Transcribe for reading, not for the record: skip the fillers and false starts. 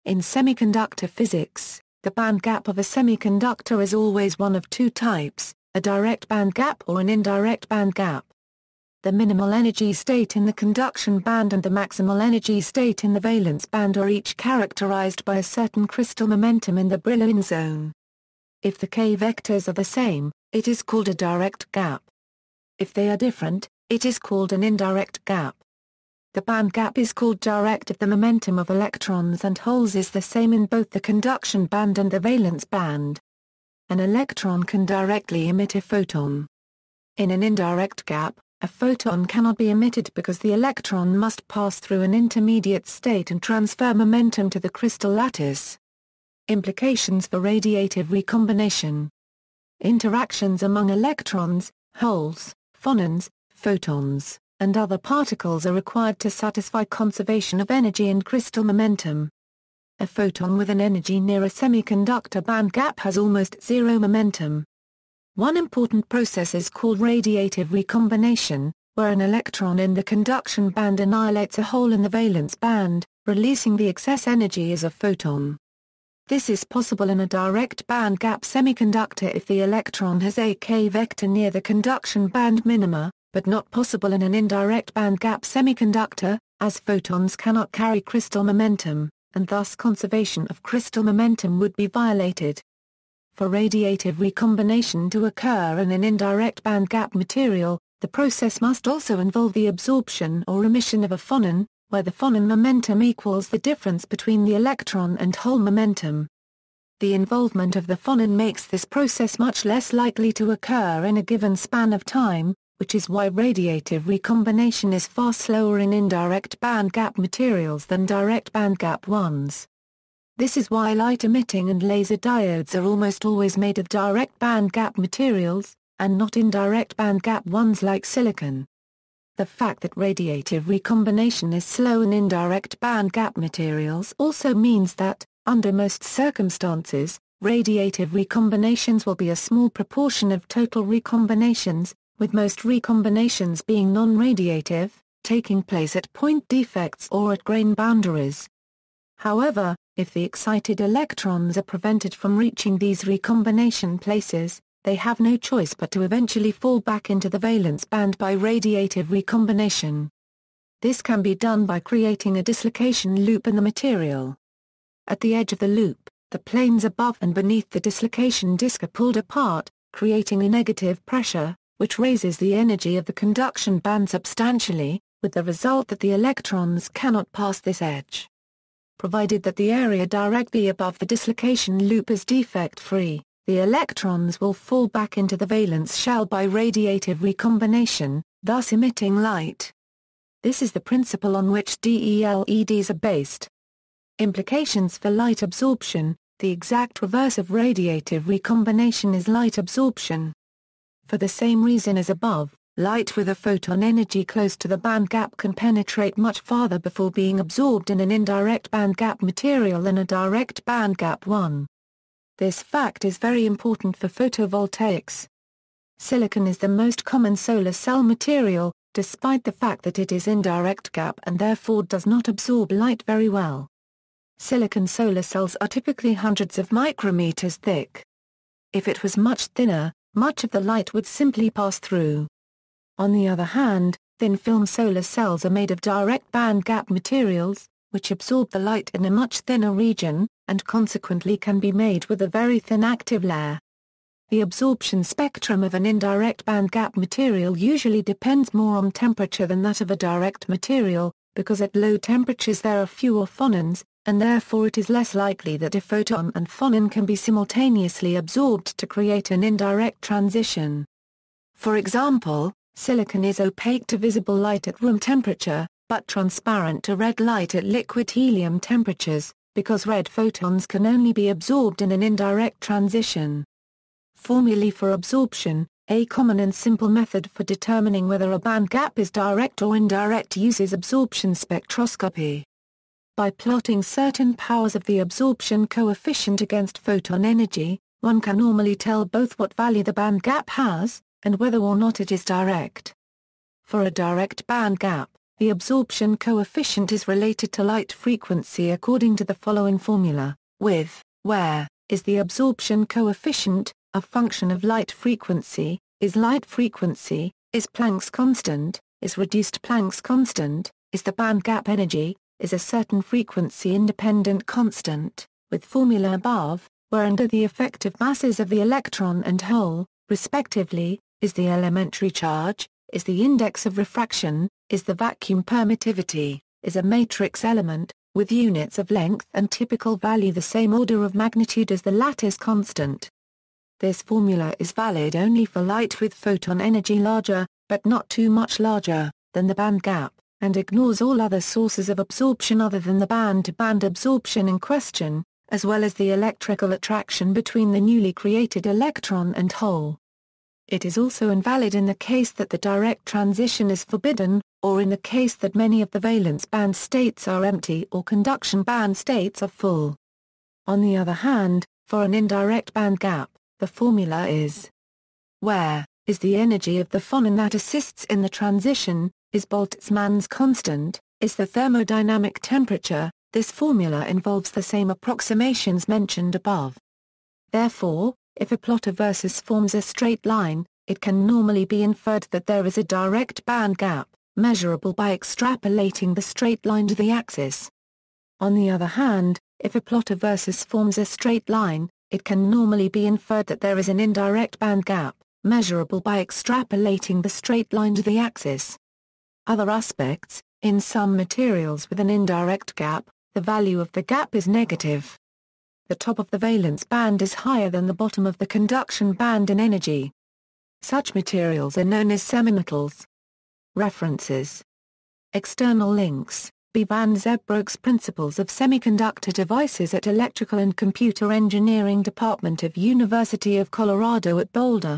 In semiconductor physics, the band gap of a semiconductor is always one of two types, a direct band gap or an indirect band gap. The minimal energy state in the conduction band and the maximal energy state in the valence band are each characterized by a certain crystal momentum in the Brillouin zone. If the k vectors are the same, it is called a direct gap. If they are different, it is called an indirect gap. The band gap is called direct if the momentum of electrons and holes is the same in both the conduction band and the valence band. An electron can directly emit a photon. In an indirect gap, a photon cannot be emitted because the electron must pass through an intermediate state and transfer momentum to the crystal lattice. Implications for radiative recombination. Interactions among electrons, holes, phonons, photons, and other particles are required to satisfy conservation of energy and crystal momentum. A photon with an energy near a semiconductor band gap has almost zero momentum. One important process is called radiative recombination, where an electron in the conduction band annihilates a hole in the valence band, releasing the excess energy as a photon. This is possible in a direct band gap semiconductor if the electron has a k vector near the conduction band minima, but not possible in an indirect band gap semiconductor, as photons cannot carry crystal momentum, and thus conservation of crystal momentum would be violated. For radiative recombination to occur in an indirect band gap material, the process must also involve the absorption or emission of a phonon, where the phonon momentum equals the difference between the electron and hole momentum. The involvement of the phonon makes this process much less likely to occur in a given span of time, which is why radiative recombination is far slower in indirect band gap materials than direct band gap ones. This is why light-emitting and laser diodes are almost always made of direct band gap materials, and not indirect band gap ones like silicon. The fact that radiative recombination is slow in indirect band gap materials also means that, under most circumstances, radiative recombinations will be a small proportion of total recombinations, with most recombinations being non-radiative, taking place at point defects or at grain boundaries. However, if the excited electrons are prevented from reaching these recombination places, they have no choice but to eventually fall back into the valence band by radiative recombination. This can be done by creating a dislocation loop in the material. At the edge of the loop, the planes above and beneath the dislocation disk are pulled apart, creating a negative pressure, which raises the energy of the conduction band substantially, with the result that the electrons cannot pass this edge. Provided that the area directly above the dislocation loop is defect-free, the electrons will fall back into the valence shell by radiative recombination, thus emitting light. This is the principle on which DELEDs are based. Implications for light absorption. The exact reverse of radiative recombination is light absorption. For the same reason as above, light with a photon energy close to the band gap can penetrate much farther before being absorbed in an indirect band gap material than a direct band gap one. This fact is very important for photovoltaics. Silicon is the most common solar cell material, despite the fact that it is indirect gap and therefore does not absorb light very well. Silicon solar cells are typically hundreds of micrometers thick. If it was much thinner, much of the light would simply pass through. On the other hand, thin-film solar cells are made of direct band gap materials, which absorb the light in a much thinner region, and consequently can be made with a very thin active layer. The absorption spectrum of an indirect band gap material usually depends more on temperature than that of a direct material, because at low temperatures there are fewer phonons, and therefore it is less likely that a photon and phonon can be simultaneously absorbed to create an indirect transition. For example, silicon is opaque to visible light at room temperature, but transparent to red light at liquid helium temperatures, because red photons can only be absorbed in an indirect transition. Formulae for absorption. A common and simple method for determining whether a band gap is direct or indirect uses absorption spectroscopy. By plotting certain powers of the absorption coefficient against photon energy, one can normally tell both what value the band gap has, and whether or not it is direct. For a direct band gap, The absorption coefficient is related to light frequency according to the following formula, with, where, is the absorption coefficient, a function of light frequency, is light frequency, is Planck's constant, is reduced Planck's constant, is the band gap energy, is a certain frequency-independent constant, with formula above, where under the effective masses of the electron and hole, respectively, is the elementary charge, is the index of refraction, is the vacuum permittivity, is a matrix element, with units of length and typical value the same order of magnitude as the lattice constant. This formula is valid only for light with photon energy larger, but not too much larger, than the band gap, and ignores all other sources of absorption other than the band-to-band absorption in question, as well as the electrical attraction between the newly created electron and hole. It is also invalid in the case that the direct transition is forbidden, or in the case that many of the valence band states are empty or conduction band states are full. On the other hand, for an indirect band gap, the formula is where is the energy of the phonon that assists in the transition, is Boltzmann's constant, is the thermodynamic temperature. This formula involves the same approximations mentioned above. Therefore, if a plotter versus forms a straight line, it can normally be inferred that there is a direct band gap, measurable by extrapolating the straight line to the axis. On the other hand, if a plotter versus forms a straight line, it can normally be inferred that there is an indirect band gap, measurable by extrapolating the straight line to the axis. Other aspects: in some materials with an indirect gap, the value of the gap is negative. The top of the valence band is higher than the bottom of the conduction band in energy. Such materials are known as semimetals. References. External links: B. van Zeebroek's Principles of Semiconductor Devices at Electrical and Computer Engineering Department of University of Colorado at Boulder.